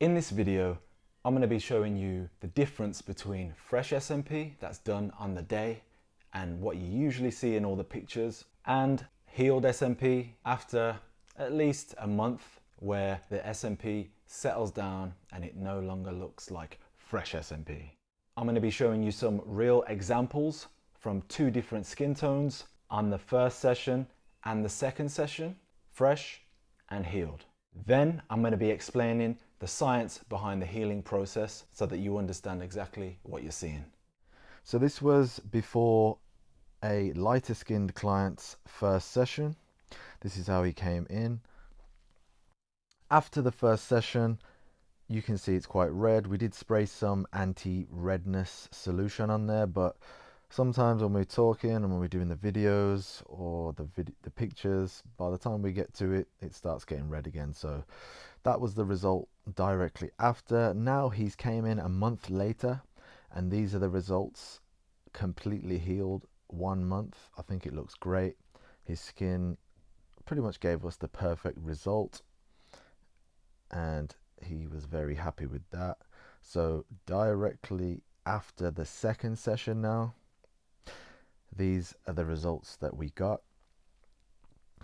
In this video, I'm going to be showing you the difference between fresh SMP that's done on the day and what you usually see in all the pictures, and healed SMP after at least a month, where the SMP settles down and it no longer looks like fresh SMP. I'm going to be showing you some real examples from two different skin tones on the first session and the second session, fresh and healed. Then I'm going to be explaining the science behind the healing process so that you understand exactly what you're seeing. So this was before a lighter skinned client's first session. This is how he came in. After the first session, you can see it's quite red. We did spray some anti-redness solution on there, but sometimes when we're talking and when we're doing the videos or the pictures, by the time we get to it, it starts getting red again. So that was the result directly after. Now he's came in a month later, and these are the results. Completely healed, 1 month. I think it looks great. His skin pretty much gave us the perfect result, and he was very happy with that. So directly after the second session now, these are the results that we got.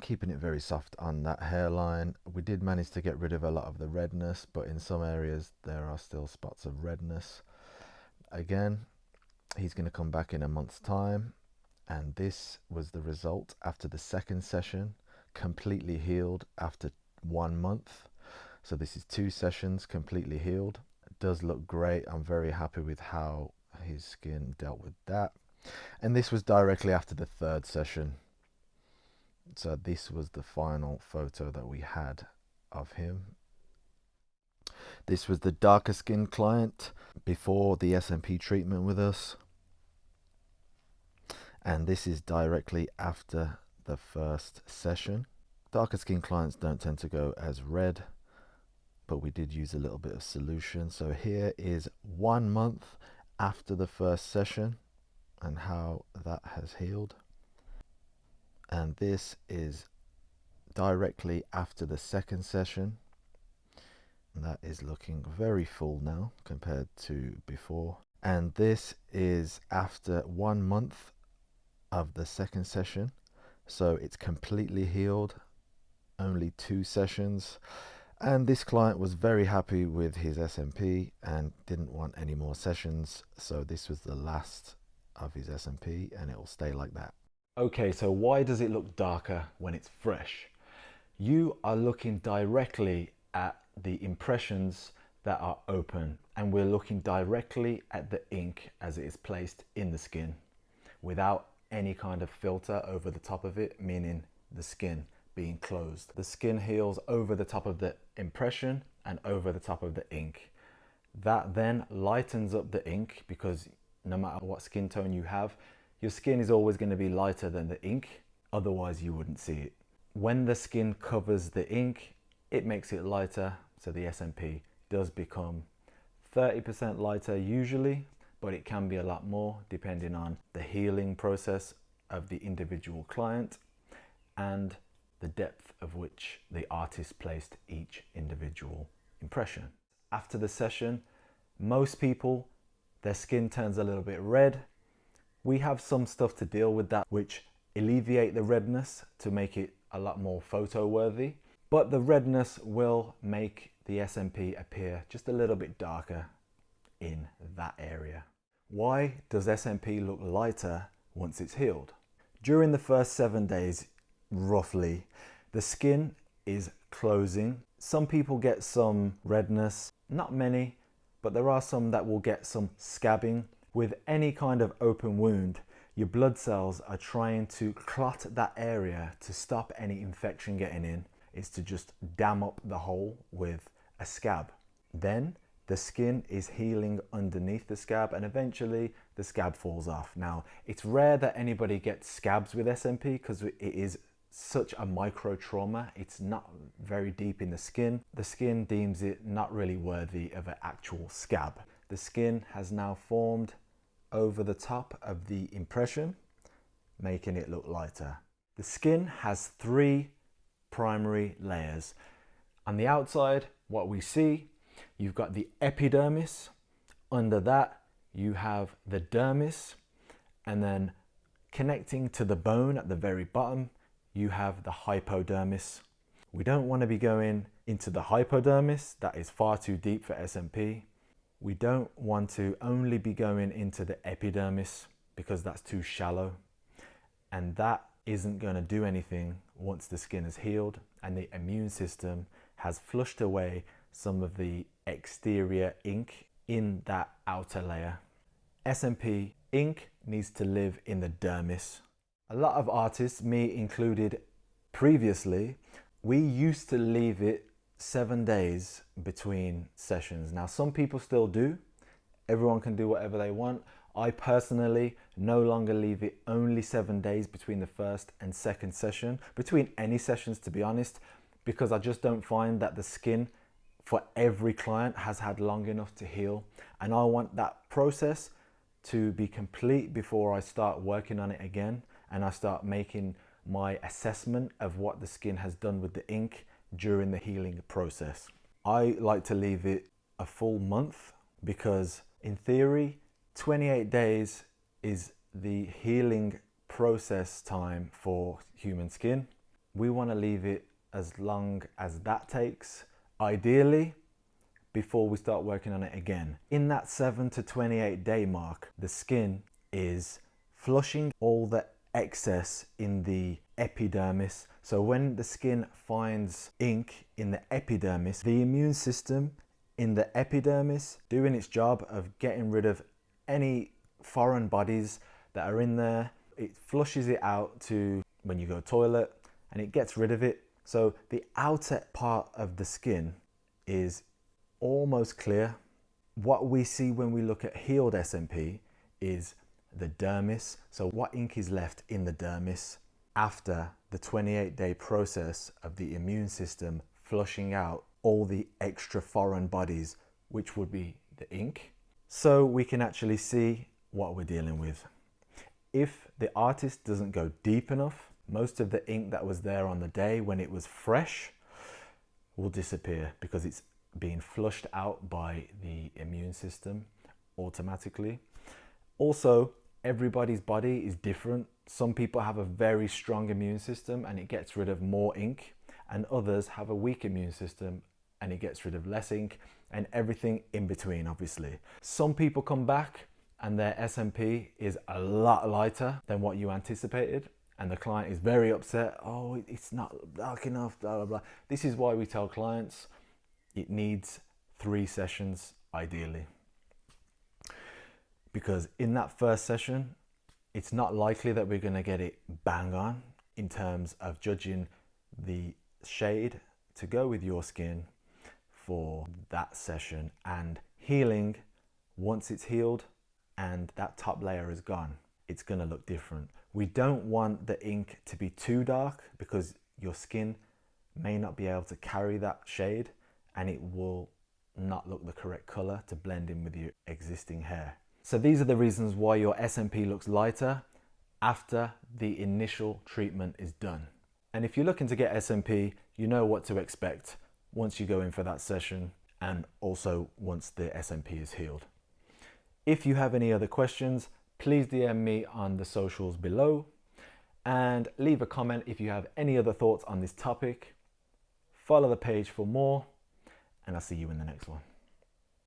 Keeping it very soft on that hairline. We did manage to get rid of a lot of the redness, but in some areas there are still spots of redness. Again, he's going to come back in a month's time, and this was the result after the second session. Completely healed after 1 month. So this is 2 sessions completely healed. It does look great. I'm very happy with how his skin dealt with that. And this was directly after the third session. So this was the final photo that we had of him. This was the darker skinned client before the SMP treatment with us. And this is directly after the first session. Darker skin clients don't tend to go as red, but we did use a little bit of solution. So here is 1 month after the first session and how that has healed. And this is directly after the second session. And that is looking very full now compared to before. And this is after 1 month of the second session. So it's completely healed, only 2 sessions. And this client was very happy with his SMP and didn't want any more sessions. So this was the last of his SMP, and it will stay like that. Okay, so why does it look darker when it's fresh? You are looking directly at the impressions that are open, and we're looking directly at the ink as it is placed in the skin without any kind of filter over the top of it, meaning the skin being closed. The skin heals over the top of the impression and over the top of the ink. That then lightens up the ink, because no matter what skin tone you have, your skin is always going to be lighter than the ink, otherwise you wouldn't see it. When the skin covers the ink, it makes it lighter, so the SMP does become 30% lighter usually, but it can be a lot more depending on the healing process of the individual client and the depth of which the artist placed each individual impression. After the session, most people, their skin turns a little bit red. We have some stuff to deal with that which alleviate the redness to make it a lot more photo worthy, but the redness will make the SMP appear just a little bit darker in that area. Why does SMP look lighter once it's healed? During the first 7 days, roughly, the skin is closing. Some people get some redness, not many, but there are some that will get some scabbing. With any kind of open wound, your blood cells are trying to clot that area to stop any infection getting in. It's to just dam up the hole with a scab. Then the skin is healing underneath the scab, and eventually the scab falls off. Now, it's rare that anybody gets scabs with SMP because it is such a micro trauma. It's not very deep in the skin. The skin deems it not really worthy of an actual scab. The skin has now formed over the top of the impression, making it look lighter. The skin has 3 primary layers. On the outside, what we see, you've got the epidermis. Under that, you have the dermis, and then connecting to the bone at the very bottom, you have the hypodermis. We don't want to be going into the hypodermis, that is far too deep for SMP. We don't want to only be going into the epidermis because that's too shallow, and that isn't going to do anything once the skin is healed and the immune system has flushed away some of the exterior ink in that outer layer. SMP ink needs to live in the dermis. A lot of artists, me included previously, we used to leave it 7 days between sessions. Now some people still do. Everyone can do whatever they want. I personally no longer leave it only 7 days between the first and second session, between any sessions to be honest, because I just don't find that the skin for every client has had long enough to heal, and I want that process to be complete before I start working on it again and I start making my assessment of what the skin has done with the ink during the healing process. I like to leave it a full month because in theory 28 days is the healing process time for human skin. We want to leave it as long as that takes, ideally before we start working on it again. In that 7 to 28 day mark, the skin is flushing all the excess in the epidermis. So when the skin finds ink in the epidermis, the immune system in the epidermis doing its job of getting rid of any foreign bodies that are in there, it flushes it out to when you go toilet and it gets rid of it. So the outer part of the skin is almost clear. What we see when we look at healed SMP is the dermis. So what ink is left in the dermis after the 28-day process of the immune system flushing out all the extra foreign bodies, which would be the ink. So we can actually see what we're dealing with. If the artist doesn't go deep enough, most of the ink that was there on the day when it was fresh will disappear because it's being flushed out by the immune system automatically. Also, everybody's body is different. Some people have a very strong immune system and it gets rid of more ink, and others have a weak immune system and it gets rid of less ink, and everything in between, obviously. Some people come back and their SMP is a lot lighter than what you anticipated, and the client is very upset. Oh, it's not dark enough, blah, blah, blah. This is why we tell clients it needs 3 sessions ideally. Because in that first session, it's not likely that we're gonna get it bang on in terms of judging the shade to go with your skin for that session, and healing, once it's healed and that top layer is gone, it's gonna look different. We don't want the ink to be too dark because your skin may not be able to carry that shade and it will not look the correct color to blend in with your existing hair. So these are the reasons why your SMP looks lighter after the initial treatment is done. And if you're looking to get SMP, you know what to expect once you go in for that session, and also once the SMP is healed. If you have any other questions, please DM me on the socials below and leave a comment if you have any other thoughts on this topic. Follow the page for more, and I'll see you in the next one.